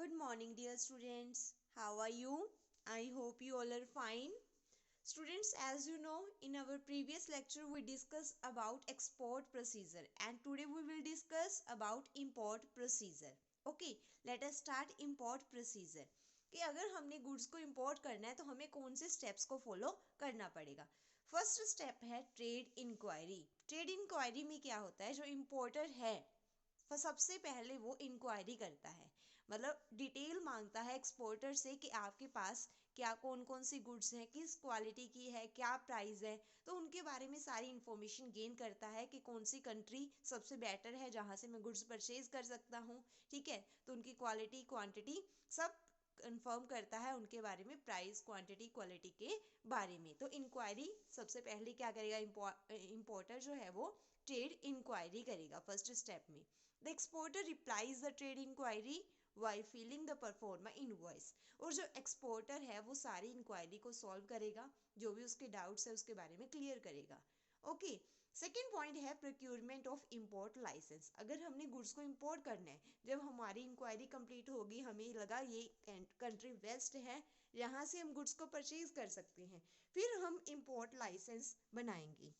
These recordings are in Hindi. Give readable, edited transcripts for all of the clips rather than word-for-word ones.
Good morning, dear students. How are you? I hope you all are fine. Students, as you know, in our previous lecture we discussed about export procedure and today we will discuss about import procedure. Okay, let us start import procedure. कि अगर हमने गुड्स को इंपोर्ट करना है तो हमें कौन से स्टेप्स को फॉलो करना पड़ेगा. फर्स्ट स्टेप है ट्रेड इंक्वायरी. ट्रेड इंक्वायरी में क्या होता है, जो इम्पोर्टर है सबसे पहले वो इंक्वायरी करता है, मतलब डिटेल मांगता है एक्सपोर्टर से कि आपके पास क्या कौन कौन सी गुड्स हैं, किस क्वालिटी की है, क्या प्राइस है. तो उनके बारे में सारी इन्फॉर्मेशन गेन करता है कि कौन सी कंट्री सबसे बेटर है जहाँ से मैं गुड्स परचेज कर सकता हूँ. ठीक है, तो उनकी क्वालिटी क्वांटिटी सब कंफर्म करता है, उनके बारे में प्राइस क्वांटिटी क्वालिटी के बारे में. तो इंक्वायरी सबसे पहले क्या करेगा, इम्पोर्टर जो है वो ट्रेड इंक्वायरी करेगा फर्स्ट स्टेप में. The exporter replies the trade inquiry by filling the proforma invoice. और जो एक्सपोर्टर है वो सारी इंक्वायरी को सॉल्व करेगा, जो भी उसके डाउट्स है उसके बारे में क्लियर करेगा. ओके, सेकेंड पॉइंट है प्रोक्यूरमेंट ऑफ इम्पोर्ट लाइसेंस. अगर हमने गुड्स को इम्पोर्ट करना है, जब हमारी इंक्वायरी कंप्लीट होगी, हमें लगा ये कंट्री बेस्ट है, यहाँ से हम गुड्स को परचेज कर सकते हैं, फिर हम इम्पोर्ट लाइसेंस बनाएंगे.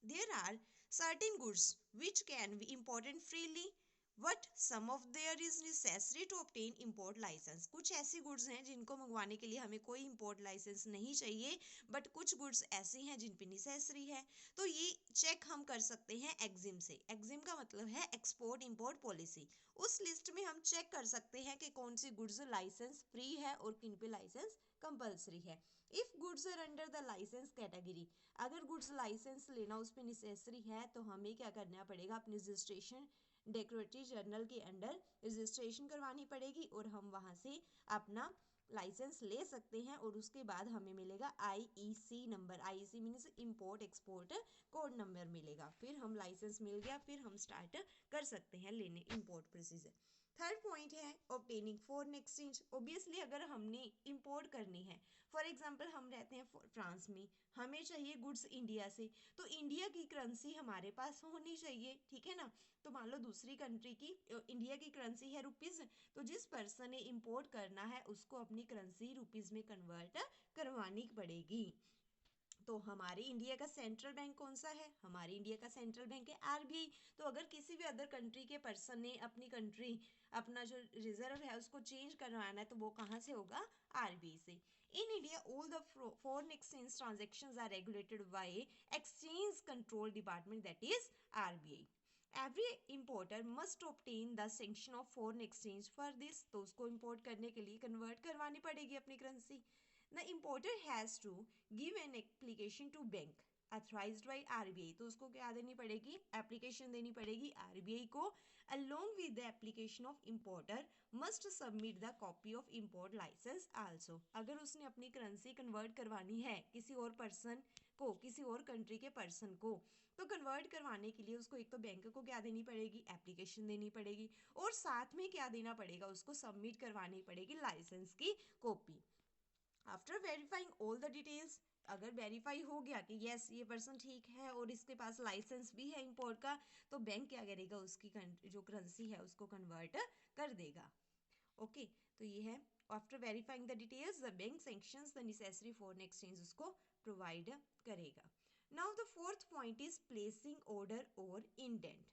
There are certain goods which can be imported freely, but some of there is necessary to obtain import license. कुछ ऐसी गुड्स हैं जिनको मंगवाने के लिए हमें कोई import लाइसेंस नहीं चाहिए, बट कुछ गुड्स ऐसी हैं जिन पे नेसेसरी है. तो ये चेक हम कर सकते हैं एग्जिम से. एग्जिम का मतलब है एक्सपोर्ट इम्पोर्ट पॉलिसी. उस लिस्ट में हम चेक कर सकते हैं कि कौन सी गुड्स लाइसेंस फ्री है और किन पे लाइसेंस कंपल्सरी है. If goods are under the licence category, अगर गुड्स लाइसेंस लेना उस पर नेसेसरी है तो हमें क्या करना पड़ेगा, अपनी रजिस्ट्रेशन डेकोरेटरी जर्नल के अंडर रजिस्ट्रेशन करवानी पड़ेगी और हम वहाँ से अपना लाइसेंस ले सकते हैं. और उसके बाद हमें मिलेगा IEC number. IEC means import export code number मिलेगा. फिर हम लाइसेंस मिल गया, फिर हम स्टार्ट कर सकते हैं लेने इम्पोर्ट प्रोसीजर. थर्ड पॉइंट है ऑब्टेनिंग फॉरेन एक्सचेंज. ओबियसली अगर हमने इंपोर्ट करनी है, फॉर एग्जांपल हम रहते हैं फ्रांस में, हमें चाहिए गुड्स इंडिया से, तो इंडिया की करेंसी हमारे पास होनी चाहिए. ठीक है ना. तो मान लो दूसरी कंट्री की इंडिया की करेंसी है रुपीज़, तो जिस पर्सन ने इंपोर्ट करना है उसको अपनी करेंसी रुपीज़ में कन्वर्ट करवानी पड़ेगी. तो हमारे इंडिया का सेंट्रल बैंक कौन सा है, हमारे इंडिया का सेंट्रल बैंक है RBI. तो अगर किसी भी अदर कंट्री के पर्सन ने अपनी कंट्री अपना जो रिजर्व है उसको चेंज करवाना है तो वो कहाँ से होगा, RBI से. In India, all the foreign exchange transactions are regulated by Exchange Control Department, that is RBI. Every importer must obtain the sanction of foreign exchange for this. तो उसको import करने के लिए convert करवानी पड़ेगी अपनी currency. The importer has to give an application to bank authorized by RBI. तो उसको क्या देनी पड़ेगी, एप्लीकेशन देनी पड़ेगी RBI को. Along with the application of importer must submit the copy of import license also. अगर उसने अपनी करेंसी कन्वर्ट करवानी है किसी और पर्सन को, किसी और कंट्री के पर्सन को, तो कन्वर्ट करवाने के लिए उसको एक तो बैंक को क्या देनी पड़ेगी, एप्लीकेशन देनी पड़ेगी, और साथ में क्या देना पड़ेगा, उसको सबमिट करवानी पड़ेगी लाइसेंस की copy. After verifying all the details, अगर वेरीफाई हो गया कि यस ये पर्सन ठीक है और इसके पास लाइसेंस भी है इंपोर्ट का, तो बैंक क्या करेगा, उसकी जो करेंसी है उसको कन्वर्ट कर देगा. ओके, तो ये है after verifying the details the bank sanctions the necessary foreign exchange उसको प्रोवाइड करेगा. Now the fourth point is placing order or indent.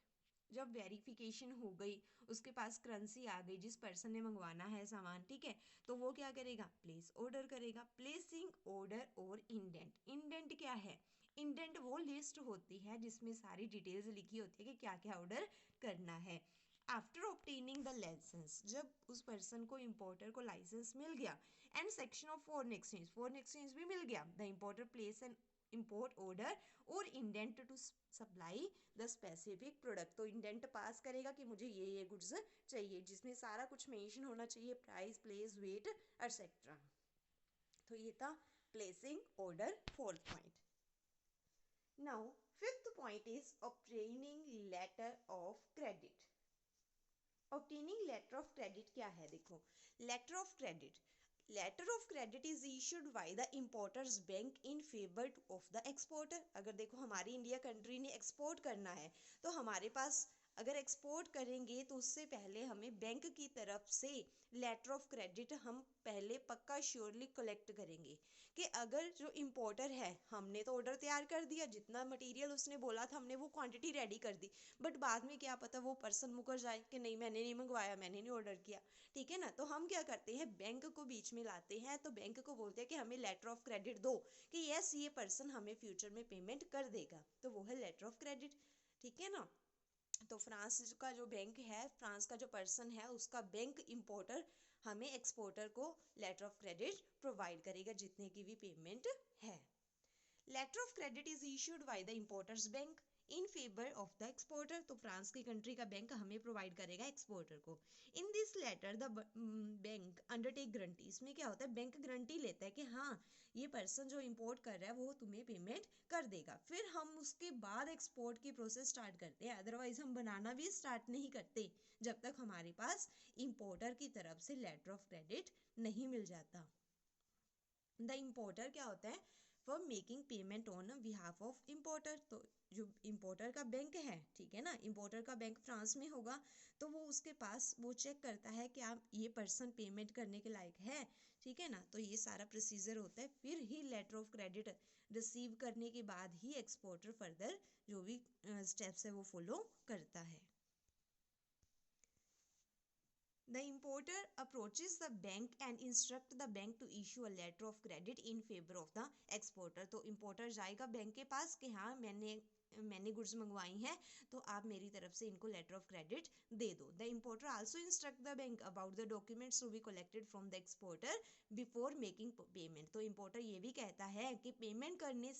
जब वेरिफिकेशन हो गई, उसके पास करेंसी आ गई, जिस पर्सन ने मंगवाना है सामान, ठीक है, तो वो क्या करेगा, प्लेस ऑर्डर करेगा. Placing order or indent. Indent क्या है, इंडेंट वो लिस्ट होती है जिसमें सारी डिटेल्स लिखी होती है कि क्या क्या ऑर्डर करना है. आफ्टर ऑब्टेनिंग द लाइसेंस, जब उस पर्सन को इंपोर्टर को लाइसेंस मिल गया, and section of foreign exchange, foreign exchange भी मिल गया, the importer place an import order or indent to supply the specific product. तो इंडेंट पास करेगा कि मुझे ये गुड्स चाहिए, जिसमें सारा कुछ मेंशन होना चाहिए, प्राइस, प्लेस, वेट एटसेट्रा. तो ये था placing order, fourth point. Now fifth point is obtaining letter of credit. Obtaining letter of credit क्या है, देखो, letter of credit, letter of credit is issued by the importer's bank in favour of the exporter. अगर देखो हमारी इंडिया कंट्री ने एक्सपोर्ट करना है तो हमारे पास अगर एक्सपोर्ट करेंगे तो उससे पहले हमें बैंक की तरफ से लेटर ऑफ क्रेडिट हम पहले पक्का श्योरली कलेक्ट करेंगे कि अगर जो इम्पोर्टर है, हमने तो ऑर्डर तैयार कर दिया, जितना मटेरियल उसने बोला था हमने वो क्वांटिटी रेडी कर दी, बट बाद में क्या पता वो पर्सन मुकर जाए कि नहीं मैंने नहीं मंगवाया, मैंने नहीं ऑर्डर किया, ठीक है ना। तो हम क्या करते हैं, बैंक को बीच में लाते हैं, तो बैंक को बोलते हैं कि हमें लेटर ऑफ क्रेडिट दो कि यस ये पर्सन हमें फ्यूचर में पेमेंट कर देगा, तो वो है लेटर ऑफ क्रेडिट, ठीक है ना। तो फ्रांस का जो बैंक है, फ्रांस का जो पर्सन है, उसका बैंक इंपोर्टर हमें एक्सपोर्टर को लेटर ऑफ क्रेडिट प्रोवाइड करेगा जितने की भी पेमेंट है। Letter of credit is issued by the importer's bank in favour of the exporter. तो फ्रांस की कंट्री का बैंक हमें प्रोवाइड करेगा एक्सपोर्टर को। In this letter the bank undertake guarantee. इसमें क्या होता है, बैंक गारंटी लेता है कि हाँ ये पर्सन जो इंपोर्ट कर रहा है वो तुम्हें पेमेंट कर देगा। फिर हम उसके बाद एक्सपोर्ट की प्रोसेस स्टार्ट करते हैं, अदरवाइज हम बनाना भी स्टार्ट नहीं करते जब तक हमारे पास इंपोर्टर की तरफ से लेटर ऑफ क्रेडिट नहीं मिल जाता। द इम्पोर्टर क्या होता है, for making payment on behalf of importer. तो जो इम्पोर्टर का बैंक है, ठीक है ना, इम्पोर्टर का बैंक फ्रांस में होगा, तो वो उसके पास वो चेक करता है कि आप ये पर्सन पेमेंट करने के लायक है, ठीक है ना। तो ये सारा प्रोसीजर होता है, फिर ही लेटर ऑफ क्रेडिट रिसीव करने के बाद ही एक्सपोर्टर फर्दर जो भी स्टेप्स है वो फॉलो करता है। The importer approaches the bank and instruct the bank to issue a letter of credit in favor of the exporter। तो importer जाएगा बैंक के पास कि हाँ मैंने गुड्स मंगवाई हैं, तो आप मेरी तरफ से इनको लेटर ऑफ क्रेडिट दे दो। The importer also instruct the bank about the documents to be collected from the exporter before making payment. तो इम्पोर्टर ये भी कहता है कि पेमेंट करने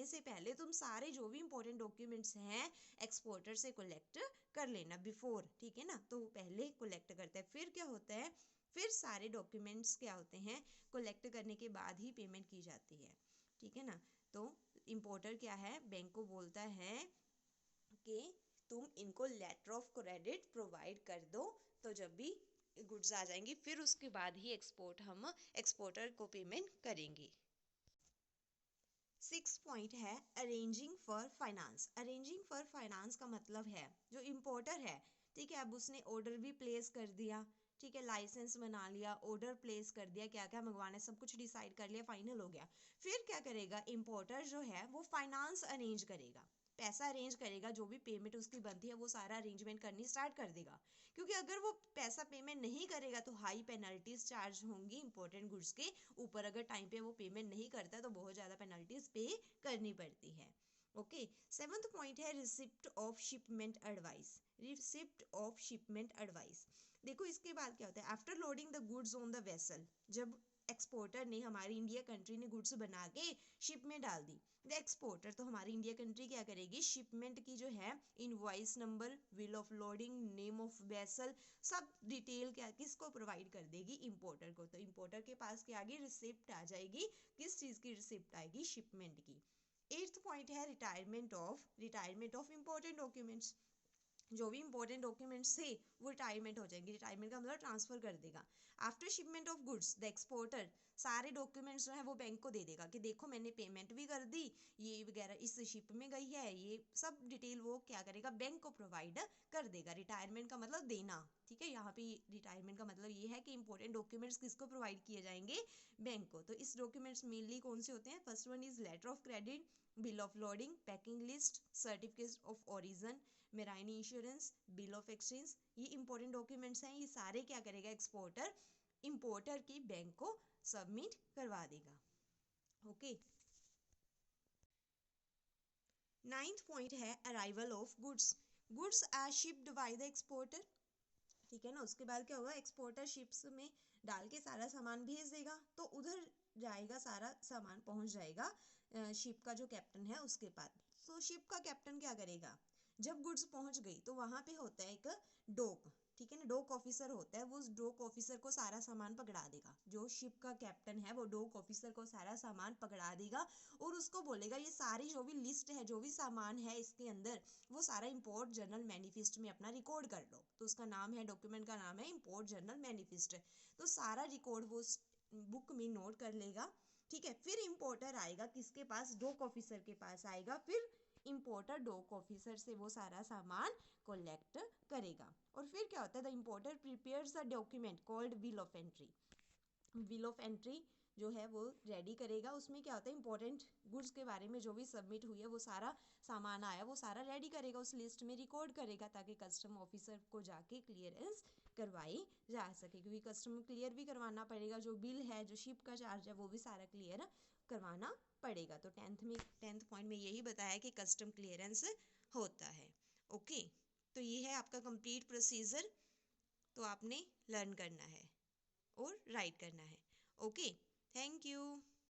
से पहले तुम सारे जो भी इंपॉर्टेंट डॉक्यूमेंट्स हैं एक्सपोर्टर से कलेक्ट कर लेना बिफोर, ठीक है ना। तो पहले कलेक्ट करता है, फिर क्या होता है, फिर सारे डॉक्यूमेंट्स क्या होते हैं कलेक्ट करने के बाद ही पेमेंट की जाती है, ठीक है ना। तो इम्पोर्टर क्या है, बैंक को बोलता है कि तुम इनको लेटर ऑफ क्रेडिट प्रोवाइड कर दो, तो जब भी गुड्स आ जाएंगी फिर उसके बाद ही हम एक्सपोर्टर को पेमेंट करेंगे। 6 पॉइंट है arranging for finance. Arranging for finance का मतलब है जो इम्पोर्टर है, ठीक है, अब उसने ऑर्डर भी प्लेस कर दिया, ठीक है, लाइसेंस बना लिया, ऑर्डर प्लेस कर दिया, क्या क्या मंगवाना है सब कुछ डिसाइड कर लिया, फाइनल हो गया। फिर क्या करेगा इम्पोर्टर जो है वो फाइनेंस अरेंज करेगा, पैसा अरेंज करेगा, जो भी पेमेंट उसकी बनती है वो सारा अरेंजमेंट करनी स्टार्ट कर देगा, क्योंकि अगर वो पैसा पेमेंट नहीं करेगा तो हाई पेनल्टीज चार्ज होंगी इंपॉर्टेंट गुड्स के ऊपर। अगर टाइम पे वो पेमेंट नहीं करता तो बहुत ज़्यादा पेनल्टीज पे करनी पड़ती है। ओके, 7th पॉइंट है receipt of shipment advice. Receipt of shipment advice, देखो इसके बाद क्या होता है, after loading the goods on the vessel, जब एक्सपोर्टर ने, हमारी इंडिया कंट्री ने गुड्स बना के शिप में डाल दी, द एक्सपोर्टर तो हमारी इंडिया कंट्री क्या करेगी, शिपमेंट की जो है invoice number, bill of loading, name of vessel, सब डिटेल क्या किसको प्रोवाइड कर देगी, इंपोर्टर को। तो इंपोर्टर के पास क्या आएगी, रिसिप्ट आ जाएगी, किस चीज़ की रिसिप्ट आएगी, शिपमेंट की। 8th पॉइंट है रिटायरमेंट ऑफ इंपॉर्टेंट डॉक्यूमेंट्स। जो भी इंपॉर्टेंट डॉक्यूमेंट्स थे वो रिटायरमेंट हो जाएंगे, रिटायरमेंट का मतलब ट्रांसफर कर देगा। After shipment of goods the exporter सारे डॉक्यूमेंट्स जो है वो बैंक को दे देगा कि देखो मैंने पेमेंट भी कर दी, ये वगैरह इस शिप में गई है, ये सब डिटेल वो क्या करेगा, बैंक को प्रोवाइड कर देगा। रिटायरमेंट का मतलब देना, ठीक है, यहाँ पे रिटायरमेंट का मतलब ये है कि इंपॉर्टेंट डॉक्यूमेंट्स किसको प्रोवाइड किए जाएंगे, बैंक को। तो इस डॉक्यूमेंट्स मेनली कौन से होते हैं, first one is letter of credit, bill of lading, packing list, certificate of origin, marine insurance, bill of exchange, ये इंपॉर्टेंट डॉक्यूमेंट्स हैं, ये सारे क्या करेगा एक्सपोर्टर इंपोर्टर की बैंक को सबमिट करवा देगा। ओके, 9th पॉइंट है arrival of goods are shipped by the exporter, ठीक है ना। उसके बाद क्या होगा, एक्सपोर्टर शिप्स में डाल के सारा सामान भेज देगा, तो उधर जाएगा, सारा सामान पहुंच जाएगा शिप का जो कैप्टन है उसके पास। तो शिप का कैप्टन क्या करेगा, जब गुड्स पहुंच गई तो वहां पे होता है एक डॉक, ठीक है ना, डॉक ऑफिसर होता है, वो उस डॉक ऑफिसर को सारा सामान पकड़ा देगा। जो शिप का कैप्टन है वो डॉक ऑफिसर को सारा सामान पकड़ा देगा और उसको बोलेगा ये सारी जो भी लिस्ट है, जो भी सामान है इसके अंदर, वो सारा इंपोर्ट जर्नल मैनिफेस्ट में अपना रिकॉर्ड कर लो। तो उसका नाम है, डॉक्यूमेंट का नाम है इंपोर्ट जर्नल मैनिफेस्ट। तो सारा रिकॉर्ड वो बुक में नोट कर लेगा, ठीक है। फिर इंपोर्टर आएगा किसके पास, डॉक ऑफिसर के पास आएगा, फिर इम्पोर्टर डॉक ऑफिसर से वो सारा सामान कलेक्ट करेगा। और फिर क्या होता है, the importer prepares a document called bill of entry. Bill of entry जो है वो रेडी करेगा। उसमें क्या होता है, इंपॉर्टेंट गुड्स के बारे में जो भी सबमिट हुई है वो सारा सामान आया वो सारा रेडी करेगा, उस लिस्ट में रिकॉर्ड करेगा ताकि कस्टम ऑफिसर को जाके क्लियरेंस करवाई जा सके, क्योंकि कस्टम क्लियर भी करवाना पड़ेगा, जो बिल है जो शिप का चार्ज है वो भी सारा क्लियर करवाना पड़ेगा। तो टेंथ पॉइंट में यही बताया कि कस्टम क्लियरेंस होता है। ओके, तो ये है आपका कंप्लीट प्रोसीजर। तो आपने लर्न करना है और राइट करना है। Okay, thank you.